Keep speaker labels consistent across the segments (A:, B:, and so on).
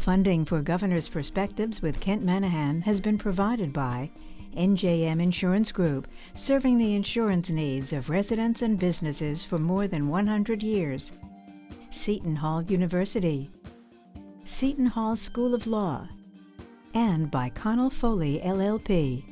A: Funding for Governor's Perspectives with Kent Manahan has been provided by NJM Insurance Group, serving the insurance needs of residents and businesses for more than 100 years. Seton Hall University, Seton Hall School of Law, and by Connell Foley, LLP.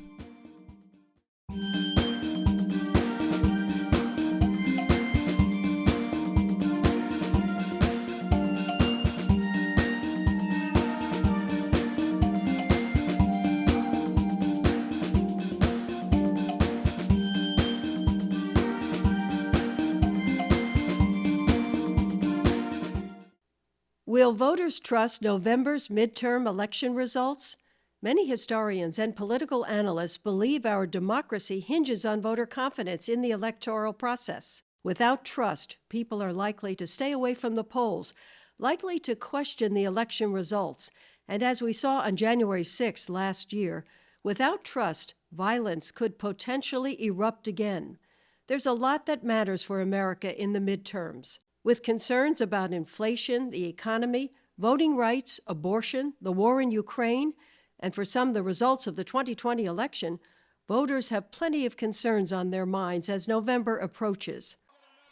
B: Will voters trust November's midterm election results? Many historians and political analysts believe our democracy hinges on voter confidence in the electoral process. Without trust, people are likely to stay away from the polls, likely to question the election results. And as we saw on January 6 last year, without trust, violence could potentially erupt again. There's a lot that matters for America in the midterms. With concerns about inflation, the economy, voting rights, abortion, the war in Ukraine, and for some the results of the 2020 election, voters have plenty of concerns on their minds as November approaches.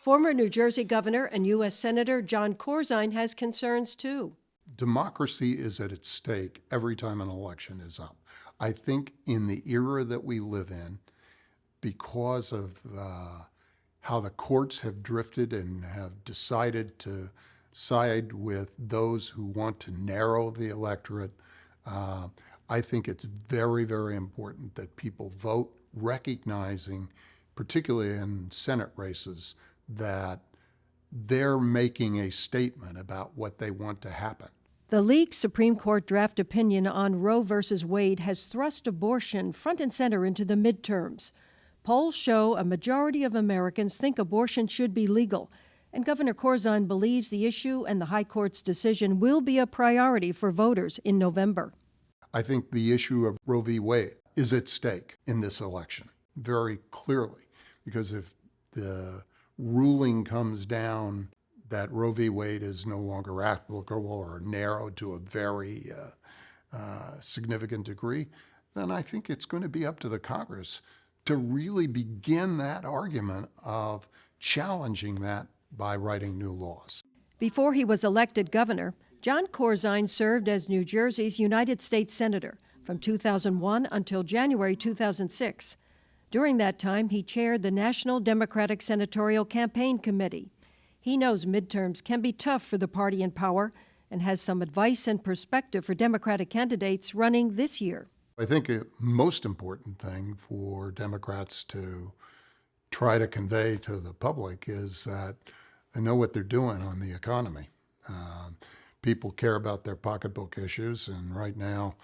B: Former New Jersey Governor and U.S. Senator John Corzine has concerns too.
C: Democracy is at its stake every time an election is up. I think in the era that we live in, because of how the courts have drifted and have decided to side with those who want to narrow the electorate, I think it's very, very important that people vote recognizing, particularly in Senate races, that they're making a statement about what they want to happen.
B: The leaked Supreme Court draft opinion on Roe v. Wade has thrust abortion front and center into the midterms. Polls show a majority of Americans think abortion should be legal, and Governor Corzine believes the issue and the High Court's decision will be a priority for voters in November.
C: I think the issue of Roe v. Wade is at stake in this election, very clearly, because if the ruling comes down that Roe v. Wade is no longer applicable or narrowed to a very significant degree, then I think it's going to be up to the Congress to really begin that argument of challenging that by writing new laws.
B: Before he was elected governor, John Corzine served as New Jersey's United States Senator from 2001 until January 2006. During that time, he chaired the National Democratic Senatorial Campaign Committee. He knows midterms can be tough for the party in power and has some advice and perspective for Democratic candidates running this year.
C: I think the most important thing for Democrats to try to convey to the public is that they know what they're doing on the economy. People care about their pocketbook issues, and right now,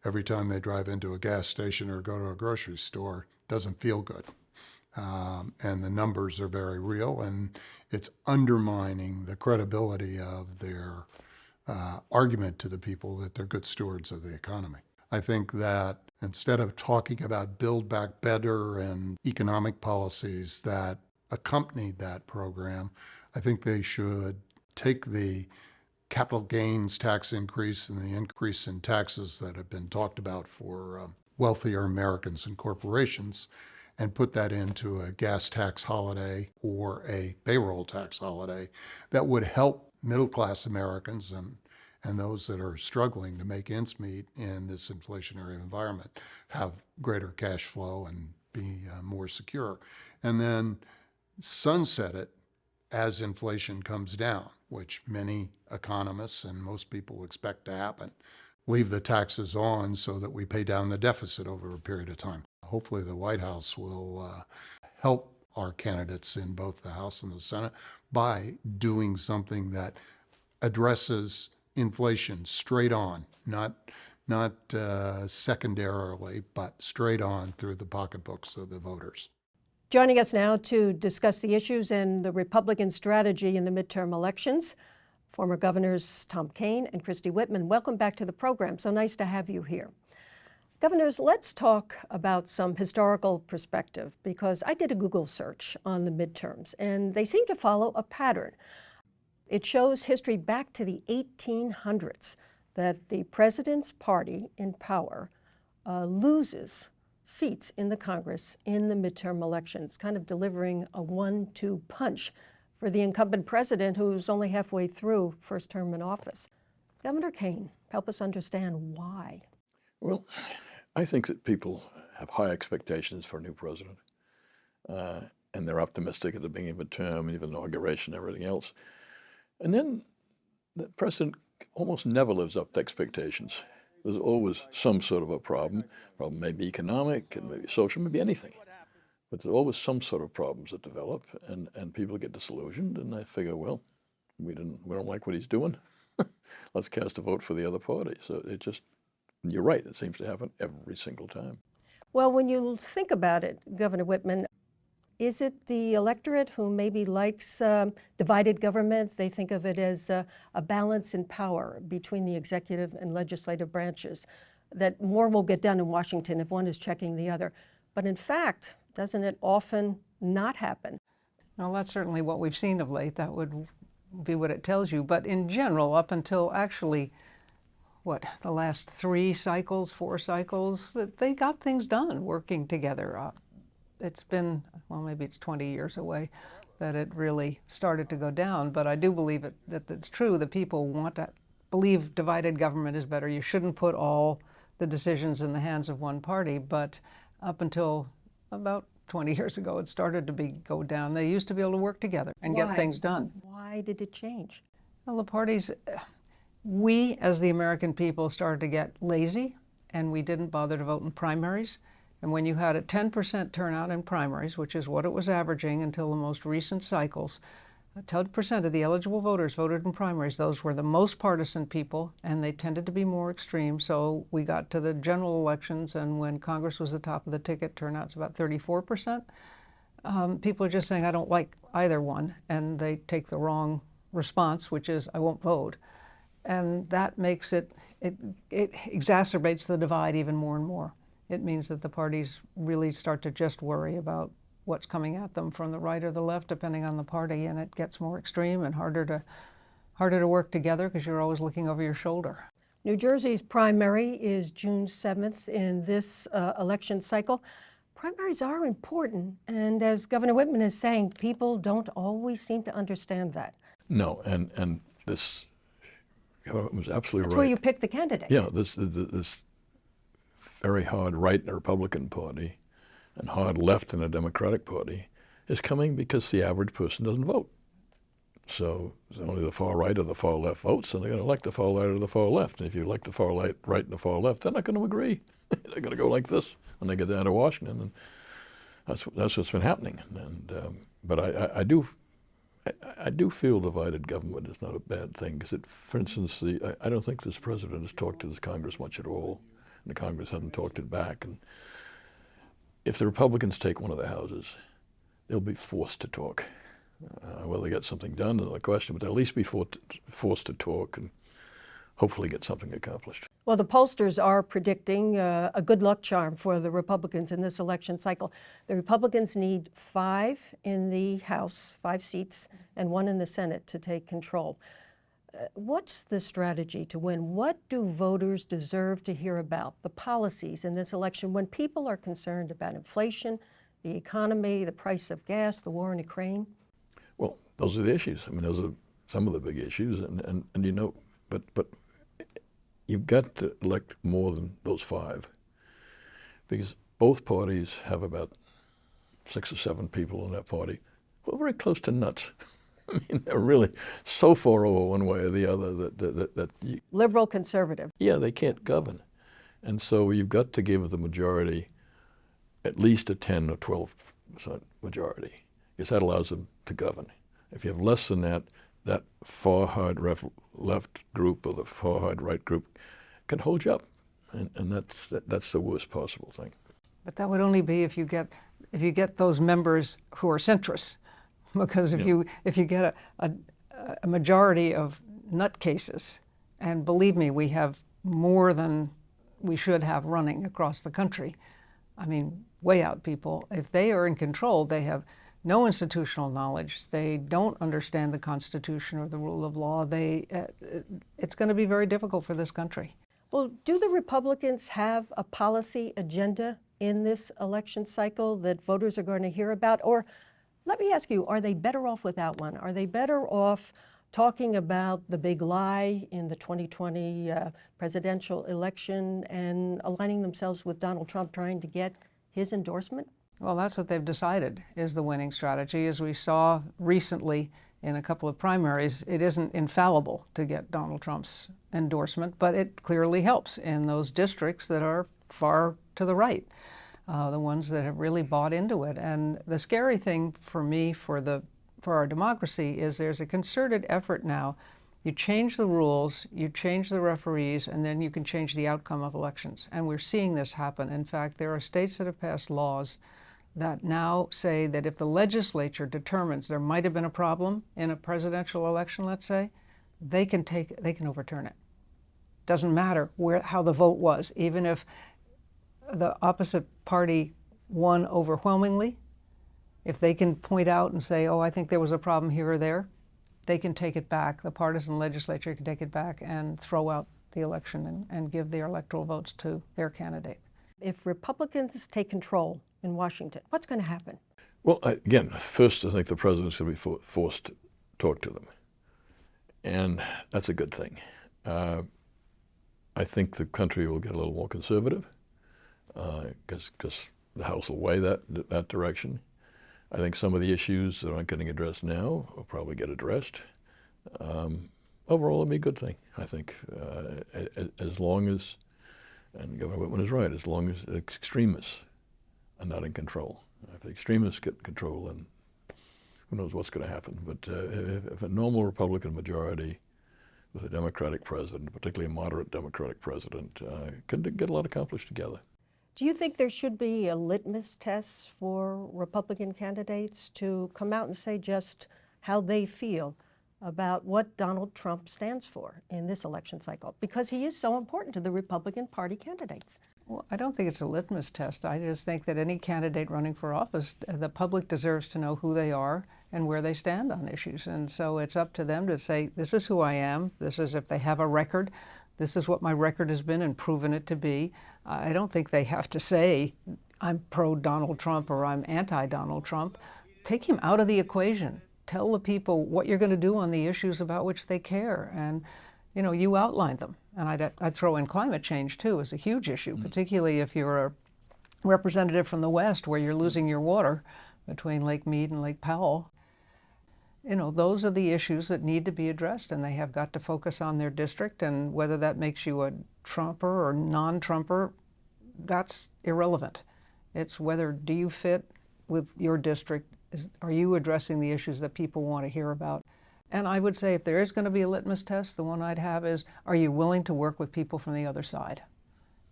C: every time they drive into a gas station or go to a grocery store, it doesn't feel good. And the numbers are very real, and it's undermining the credibility of their argument to the people that they're good stewards of the economy. I think that instead of talking about Build Back Better and economic policies that accompanied that program, I think they should take the capital gains tax increase and the increase in taxes that have been talked about for wealthier Americans and corporations and put that into a gas tax holiday or a payroll tax holiday that would help middle-class Americans and those that are struggling to make ends meet in this inflationary environment have greater cash flow and be more secure. And then sunset it as inflation comes down, which many economists and most people expect to happen. Leave the taxes on so that we pay down the deficit over a period of time. Hopefully the White House will help our candidates in both the House and the Senate by doing something that addresses inflation straight on, not secondarily, but straight on through the pocketbooks of the voters.
B: Joining us now to discuss the issues and the Republican strategy in the midterm elections, former Governors Tom Kean and Christie Whitman. Welcome back to the program. So nice to have you here. Governors, let's talk about some historical perspective, because I did a Google search on the midterms, and they seem to follow a pattern. It shows history back to the 1800s. that the president's party in power loses seats in the Congress in the midterm elections, kind of delivering a 1-2 punch for the incumbent president who's only halfway through first term in office. Governor Kean, help us understand why.
D: Well, I think that people have high expectations for a new president, and they're optimistic at the beginning of a term, even inauguration, everything else. And then the president almost never lives up to expectations. There's always some sort of a problem. Problem may be economic, it may be social, maybe anything. But there's always some sort of problems that develop, and people get disillusioned, and they figure, well, we don't like what he's doing. Let's cast a vote for the other party. So it just, you're right, it seems to happen every single time.
B: Well, when you think about it, Governor Whitman, is it the electorate who maybe likes divided government? They think of it as a balance in power between the executive and legislative branches, that more will get done in Washington if one is checking the other. But in fact, doesn't it often not happen?
E: Well, that's certainly what we've seen of late. That would be what it tells you. But in general, up until actually, the last 4 cycles, that they got things done working together. It's been, well, maybe it's 20 years away that it really started to go down, but I do believe that it's true that people want to believe divided government is better. You shouldn't put all the decisions in the hands of one party, but up until about 20 years ago, it started to go down. They used to be able to work together and get things done.
B: Why did it change?
E: Well, the parties, we as the American people started to get lazy, and we didn't bother to vote in primaries. And when you had a 10% turnout in primaries, which is what it was averaging until the most recent cycles, 10% of the eligible voters voted in primaries. Those were the most partisan people, and they tended to be more extreme. So we got to the general elections, and when Congress was the top of the ticket, turnout's about 34%. People are just saying, I don't like either one, and they take the wrong response, which is, I won't vote. And that makes it exacerbates the divide even more and more. It means that the parties really start to just worry about what's coming at them from the right or the left, depending on the party, and it gets more extreme and harder to work together because you're always looking over your shoulder.
B: New Jersey's primary is June 7th in this election cycle. Primaries are important, and as Governor Whitman is saying, people don't always seem to understand that.
D: No, and this was absolutely right.
B: That's where you pick the candidate.
D: Yeah, this very hard right in the Republican Party and hard left in the Democratic Party is coming because the average person doesn't vote. So only the far right or the far left votes, and they're going to elect the far right or the far left. And if you elect the far right and the far left, they're not going to agree. They're going to go like this when they get down to Washington, and that's what's been happening. And but I do feel divided government is not a bad thing because, for instance, I don't think this president has talked to this Congress much at all. And the Congress hasn't talked it back. And if the Republicans take one of the houses, they'll be forced to talk. Whether they get something done is another question, but they'll at least be forced to talk and hopefully get something accomplished.
B: Well, the pollsters are predicting a good luck charm for the Republicans in this election cycle. The Republicans need 5 in the House, 5 seats, and 1 in the Senate to take control. What's the strategy to win? What do voters deserve to hear about, the policies in this election, when people are concerned about inflation, the economy, the price of gas, the war in Ukraine?
D: Well, those are the issues. I mean, those are some of the big issues, and you know, but you've got to elect more than those 5, because both parties have about 6 or 7 people in that party who are very close to nuts. I mean, they're really so far over one way or the other that
B: Liberal, conservative.
D: Yeah, they can't govern. And so you've got to give the majority at least a 10 or 12% majority, because that allows them to govern. If you have less than that, that far hard left group or the far hard right group can hold you up. And that's the worst possible thing.
E: But that would only be if you get those members who are centrists. Because if you get a majority of nutcases, and believe me, we have more than we should have running across the country. I mean, way out people. If they are in control, they have no institutional knowledge. They don't understand the Constitution or the rule of law. It's going to be very difficult for this country.
B: Well, do the Republicans have a policy agenda in this election cycle that voters are going to hear about? Or let me ask you, are they better off without one? Are they better off talking about the big lie in the 2020 presidential election and aligning themselves with Donald Trump, trying to get his endorsement?
E: Well, that's what they've decided is the winning strategy. As we saw recently in a couple of primaries, it isn't infallible to get Donald Trump's endorsement, but it clearly helps in those districts that are far to the right, the ones that have really bought into it. And the scary thing for me, for our democracy, is there's a concerted effort now. You change the rules, you change the referees, and then you can change the outcome of elections. And we're seeing this happen. In fact, there are states that have passed laws that now say that if the legislature determines there might have been a problem in a presidential election, let's say, they can overturn it. Doesn't matter how the vote was, even if the opposite party won overwhelmingly. If they can point out and say, oh, I think there was a problem here or there, they can take it back. The partisan legislature can take it back and throw out the election and give their electoral votes to their candidate.
B: If Republicans take control in Washington, what's going to happen?
D: Well, again, first, I think the president's going to be forced to talk to them. And that's a good thing. I think the country will get a little more conservative because the House will weigh that direction. I think some of the issues that aren't getting addressed now will probably get addressed. Overall, it'll be a good thing, I think, as long as, and Governor Whitman is right, as long as the extremists are not in control. If the extremists get in control, then who knows what's going to happen. But if a normal Republican majority with a Democratic president, particularly a moderate Democratic president, can get a lot accomplished together.
B: Do you think there should be a litmus test for Republican candidates to come out and say just how they feel about what Donald Trump stands for in this election cycle? Because he is so important to the Republican Party candidates.
E: Well, I don't think it's a litmus test. I just think that any candidate running for office, the public deserves to know who they are and where they stand on issues. And so it's up to them to say, this is who I am. This is, if they have a record, this is what my record has been and proven it to be. I don't think they have to say, I'm pro-Donald Trump or I'm anti-Donald Trump. Take him out of the equation. Tell the people what you're going to do on the issues about which they care. And, you know, you outline them. And I'd throw in climate change, too, as a huge issue, particularly if you're a representative from the West where you're losing your water between Lake Mead and Lake Powell. You know, those are the issues that need to be addressed, and they have got to focus on their district, and whether that makes you a Trumper or non-Trumper, that's irrelevant. It's whether do you fit with your district, are you addressing the issues that people want to hear about? And I would say if there is going to be a litmus test, the one I'd have is, are you willing to work with people from the other side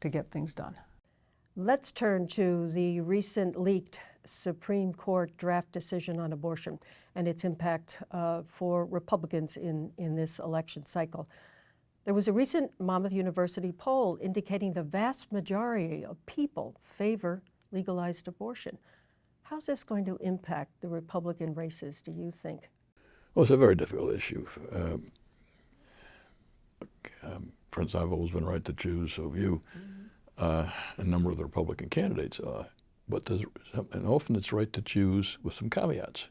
E: to get things done?
B: Let's turn to the recent leaked Supreme Court draft decision on abortion and its impact for Republicans in this election cycle. There was a recent Monmouth University poll indicating the vast majority of people favor legalized abortion. How's this going to impact the Republican races, do you think?
D: Well, it's a very difficult issue. Friends, I've always been right to choose, so have you. A number of the Republican candidates are. But and often it's right to choose with some caveats.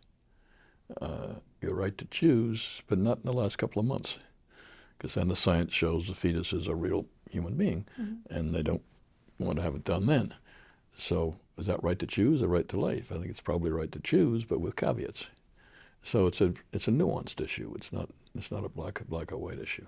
D: You're right to choose, but not in the last couple of months, because then the science shows the fetus is a real human being, and they don't want to have it done then. So is that right to choose or right to life? I think it's probably right to choose, but with caveats. So it's a nuanced issue. It's not a black or white issue.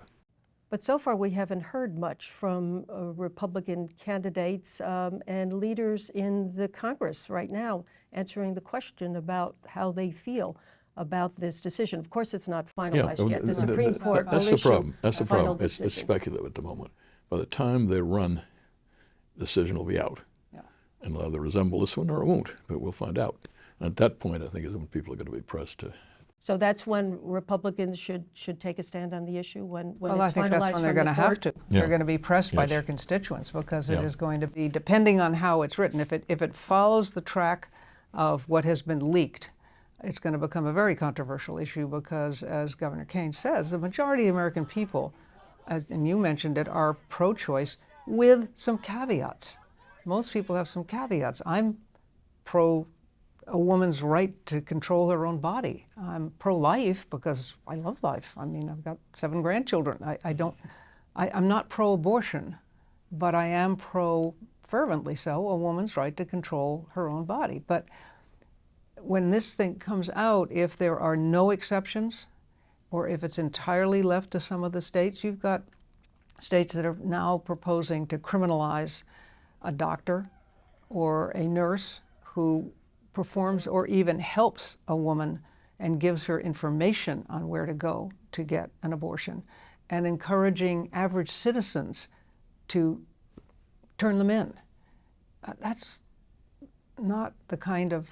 B: But so far we haven't heard much from Republican candidates and leaders in the Congress right now answering the question about how they feel about this decision. Of course, it's not finalized yet. The Supreme Court will issue a final decision.
D: That's the problem. That's the problem. It's speculative at the moment. By the time they run, the decision will be out. Yeah. And it'll either resemble this one or it won't, but we'll find out. And at that point, I think is when people are going to be pressed to.
B: So that's when Republicans should take a stand on the issue, when
E: well,
B: it's finalized from the court?
E: I think that's when they're going to have to. Yeah. They're going to be pressed by their constituents because it is going to be, depending on how it's written, if it follows the track of what has been leaked, it's going to become a very controversial issue because, as Governor Kean says, the majority of American people, and you mentioned it, are pro-choice with some caveats. Most people have some caveats. I'm pro a woman's right to control her own body. I'm pro-life because I love life. I mean, I've got 7 grandchildren. I'm not pro-abortion, but I am fervently so, a woman's right to control her own body. But when this thing comes out, if there are no exceptions, or if it's entirely left to some of the states, you've got states that are now proposing to criminalize a doctor or a nurse who performs or even helps a woman and gives her information on where to go to get an abortion, and encouraging average citizens to turn them in. That's not the kind of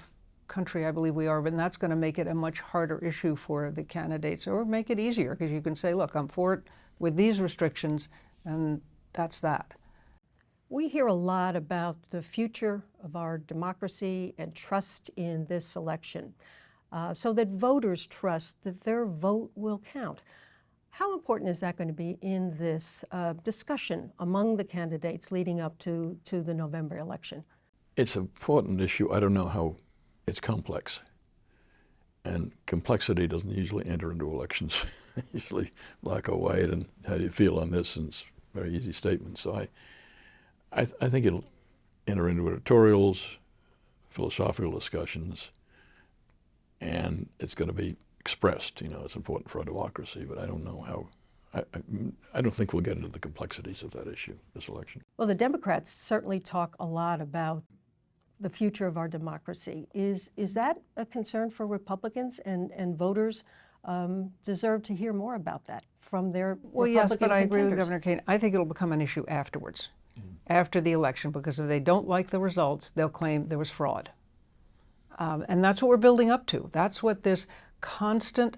E: country I believe we are, but that's going to make it a much harder issue for the candidates, or make it easier, because you can say, look, I'm for it with these restrictions, and that's that.
B: We hear a lot about the future of our democracy and trust in this election, so that voters trust that their vote will count. How important is that going to be in this discussion among the candidates leading up to the November election?
D: It's an important issue. I don't know how it's complex. And complexity doesn't usually enter into elections. Usually black or white, and how do you feel on this? And it's a very easy statement. So I think it'll enter into editorials, philosophical discussions, and it's going to be expressed. You know, it's important for our democracy, but I don't know how. I don't think we'll get into the complexities of that issue this election.
B: Well, the Democrats certainly talk a lot about the future of our democracy. Is that a concern for Republicans, and voters deserve to hear more about that from their
E: Well,
B: Republican
E: yes, but I agree with
B: contenders?
E: Governor Kean. I think it'll become an issue afterwards, after the election, because if they don't like the results, they'll claim there was fraud. And that's what we're building up to. That's what this constant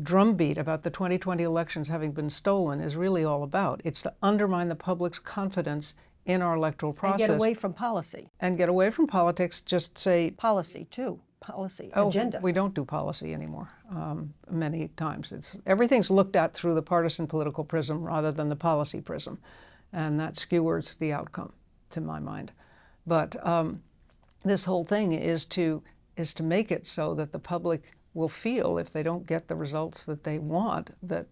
E: drumbeat about the 2020 elections having been stolen is really all about. It's to undermine the public's confidence in our electoral process.
B: And get away from policy.
E: And get away from politics, just say...
B: Policy, too. Policy,
E: oh,
B: agenda.
E: We don't do policy anymore, many times. Everything's looked at through the partisan political prism rather than the policy prism, and that skewers the outcome, to my mind. But this whole thing is to make it so that the public will feel, if they don't get the results that they want, that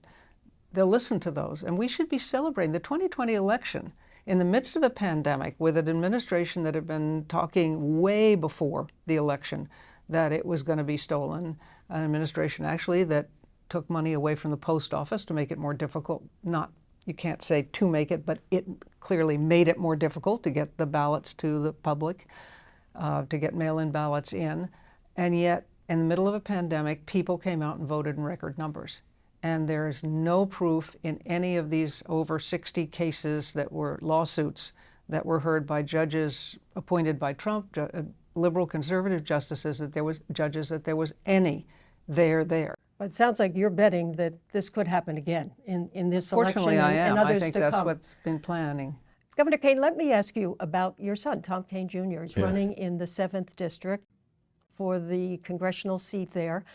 E: they'll listen to those. And we should be celebrating the 2020 election in the midst of a pandemic, with an administration that had been talking way before the election that it was going to be stolen, an administration actually that took money away from the post office to make it more difficult. Not, you can't say to make it, but it clearly made it more difficult to get the ballots to the public, to get mail-in ballots in. And yet, in the middle of a pandemic, people came out and voted in record numbers. And there is no proof in any of these over 60 cases that were lawsuits that were heard by judges appointed by Trump, liberal conservative justices, that there was any there.
B: But it sounds like you're betting that this could happen again in this election.
E: Fortunately, I am.
B: And others
E: I think
B: to
E: that's
B: come.
E: what's been planning.
B: Governor Kean, let me ask you about your son, Tom Kean Jr. He's running in the 7th District for the congressional seat there.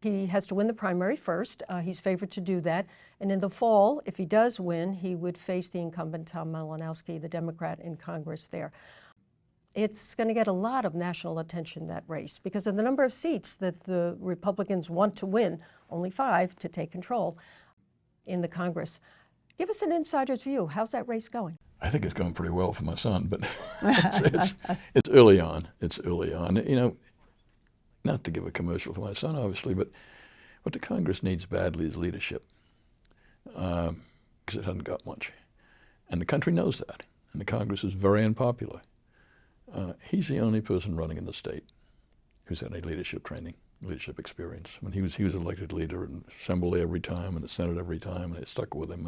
B: He has to win the primary first. He's favored to do that. And in the fall, if he does win, he would face the incumbent Tom Malinowski, the Democrat in Congress there. It's going to get a lot of national attention, that race, because of the number of seats that the Republicans want to win, only 5 to take control in the Congress. Give us an insider's view. How's that race going?
D: I think it's going pretty well for my son, but it's early on. It's early on. You know, not to give a commercial for my son, obviously, but what the Congress needs badly is leadership, because it hasn't got much. And the country knows that, and the Congress is very unpopular. He's the only person running in the state who's had any leadership training, leadership experience. I mean, he was elected leader in Assembly every time and the Senate every time, and it stuck with him.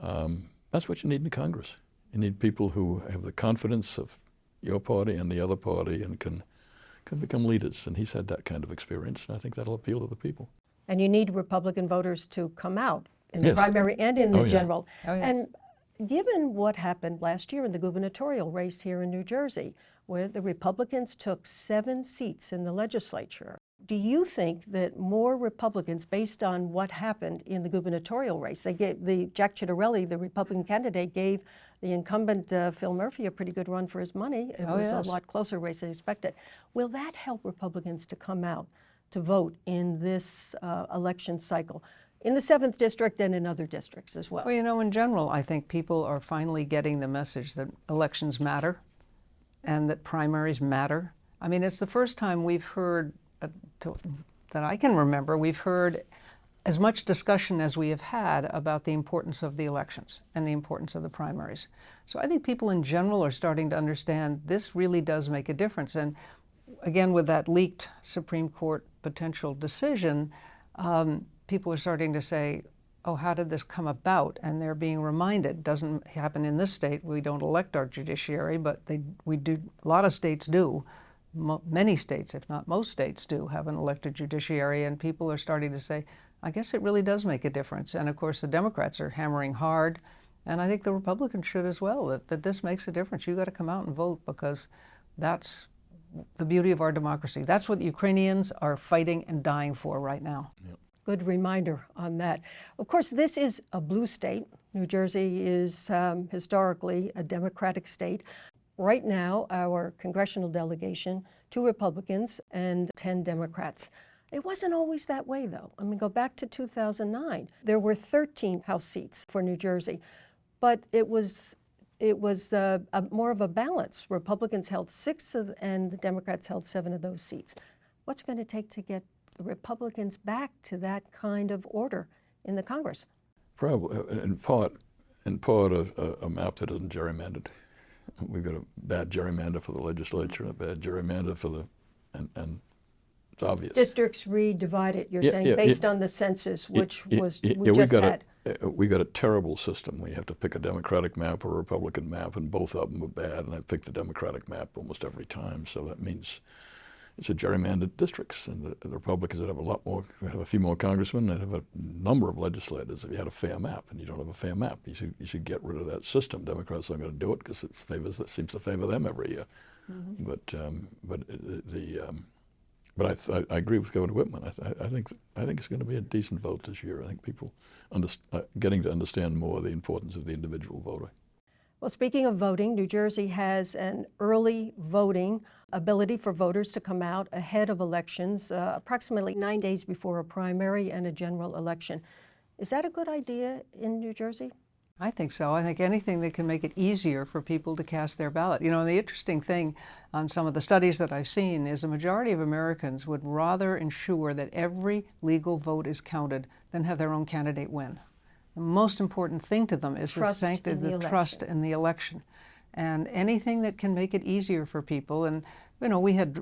D: And that's what you need in Congress. You need people who have the confidence of your party and the other party and can become leaders. And he's had that kind of experience, and I think that'll appeal to the people.
B: And you need Republican voters to come out in the primary and in the general.
E: Oh, yes.
B: And given what happened last year in the gubernatorial race here in New Jersey, where the Republicans took 7 seats in the legislature. Do you think that more Republicans, based on what happened in the gubernatorial race, Jack Ciattarelli, the Republican candidate, gave the incumbent Phil Murphy a pretty good run for his money. It was a lot closer race than expected. Will that help Republicans to come out to vote in this election cycle, in the 7th district and in other districts as well?
E: Well, you know, in general, I think people are finally getting the message that elections matter and that primaries matter. I mean, it's the first time we've heard, that I can remember, we've heard as much discussion as we have had about the importance of the elections and the importance of the primaries. So I think people in general are starting to understand this really does make a difference. And again, with that leaked Supreme Court potential decision, people are starting to say, oh, how did this come about? And they're being reminded. It doesn't happen in this state. We don't elect our judiciary, but we do. A lot of states do. Many states, if not most states, do have an elected judiciary, and people are starting to say, I guess it really does make a difference. And of course, the Democrats are hammering hard, and I think the Republicans should as well, that this makes a difference. You've got to come out and vote, because that's the beauty of our democracy. That's what Ukrainians are fighting and dying for right now.
D: Yep.
B: Good reminder on that. Of course, this is a blue state. New Jersey is historically a Democratic state. Right now, our congressional delegation, 2 Republicans and 10 Democrats. It wasn't always that way, though. I mean, go back to 2009. There were 13 House seats for New Jersey, but it was more of a balance. Republicans held 6 and the Democrats held 7 of those seats. What's it going to take to get the Republicans back to that kind of order in the Congress?
D: Probably, in part, a map that isn't gerrymandered. We've got a bad gerrymander for the legislature, and a bad gerrymander for the, and it's obvious.
B: Districts redivided, you're saying, based on the census, which we just had.
D: We got a terrible system. We have to pick a Democratic map or a Republican map, and both of them are bad, and I pick the Democratic map almost every time, so that means it's a gerrymandered districts, and the Republicans would have a lot more, have a few more congressmen, they'd have a number of legislators if you had a fair map, and you don't have a fair map. You should get rid of that system. Democrats aren't going to do it because it seems to favor them every year. Mm-hmm. But I agree with Governor Whitman. I think it's going to be a decent vote this year. I think people getting to understand more the importance of the individual voter.
B: Well, speaking of voting, New Jersey has an early voting ability for voters to come out ahead of elections, approximately 9 days before a primary and a general election. Is that a good idea in New Jersey?
E: I think so. I think anything that can make it easier for people to cast their ballot. You know, the interesting thing on some of the studies that I've seen is a majority of Americans would rather ensure that every legal vote is counted than have their own candidate win. The most important thing to them is the trust in the election. And anything that can make it easier for people, and you know, we had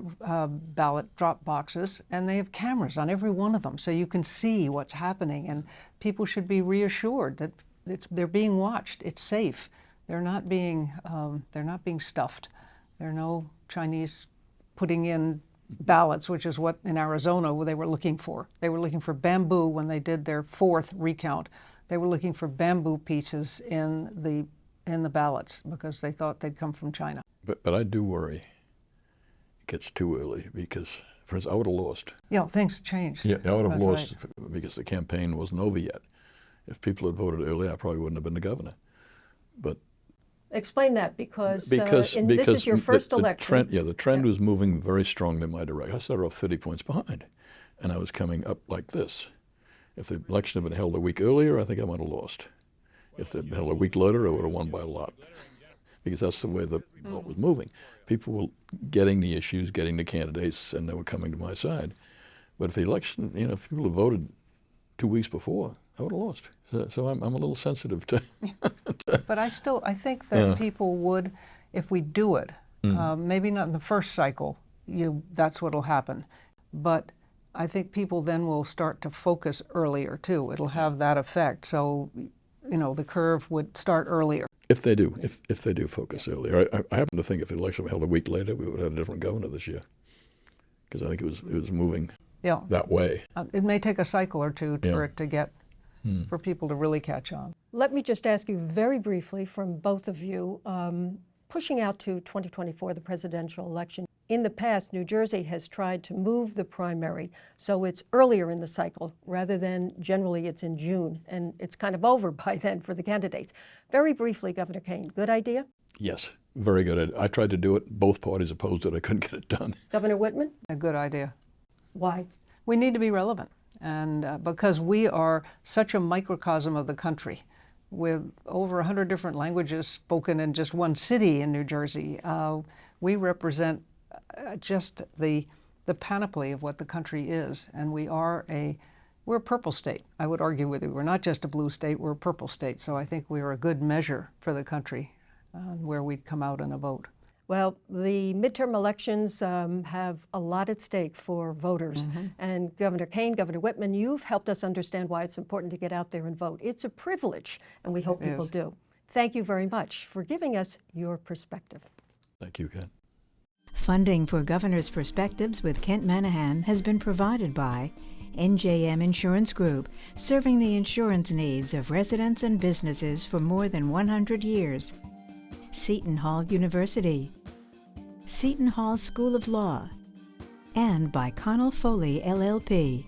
E: ballot drop boxes, and they have cameras on every one of them, so you can see what's happening, and people should be reassured that they're being watched. It's safe. They're not being stuffed. There are no Chinese putting in ballots, which is what in Arizona they were looking for. They were looking for bamboo when they did their 4th recount. They were looking for bamboo pieces in the ballots because they thought they'd come from China.
D: But I do worry it gets too early because, for instance, I would have lost.
E: Yeah, things changed.
D: Yeah, I would have lost because the campaign wasn't over yet. If people had voted early, I probably wouldn't have been the governor. But
B: explain that because this is your first election.
D: The trend was moving very strongly in my direction. I started off 30 points behind, and I was coming up like this. If the election had been held a week earlier, I think I might have lost. If they'd been held a week later, I would have won by a lot. Because that's the way the vote was moving. People were getting the issues, getting the candidates, and they were coming to my side. But if the election, if people had voted 2 weeks before, I would have lost. So I'm a little sensitive to.
E: But I think that people would, if we do it, maybe not in the first cycle, that's what'll happen. But I think people then will start to focus earlier too. It'll have that effect. So, the curve would start earlier.
D: If they do focus earlier. I happen to think if the election were held a week later, we would have had a different governor this year. Because I think it was moving that way.
E: It may take a cycle or two for it to get, for people to really catch on.
B: Let me just ask you very briefly from both of you, pushing out to 2024, the presidential election. In the past, New Jersey has tried to move the primary so it's earlier in the cycle rather than generally it's in June, and it's kind of over by then for the candidates. Very briefly, Governor Kean, good idea?
D: Yes, very good. I tried to do it. Both parties opposed it. I couldn't get it done.
B: Governor Whitman?
E: A good idea.
B: Why?
E: We need to be relevant, and because we are such a microcosm of the country, with over 100 different languages spoken in just one city in New Jersey, we represent just the panoply of what the country is, and we're a purple state. I would argue with you. We're not just a blue state, we're a purple state, so I think we're a good measure for the country where we'd come out in a vote.
B: Well, the midterm elections have a lot at stake for voters. And Governor Kean, Governor Whitman, you've helped us understand why it's important to get out there and vote. It's a privilege, and we hope people do. Thank you very much for giving us your perspective.
D: Thank you, Ken.
A: Funding for Governor's Perspectives with Kent Manahan has been provided by NJM Insurance Group, serving the insurance needs of residents and businesses for more than 100 years. Seton Hall University, Seton Hall School of Law, and by Connell Foley, LLP.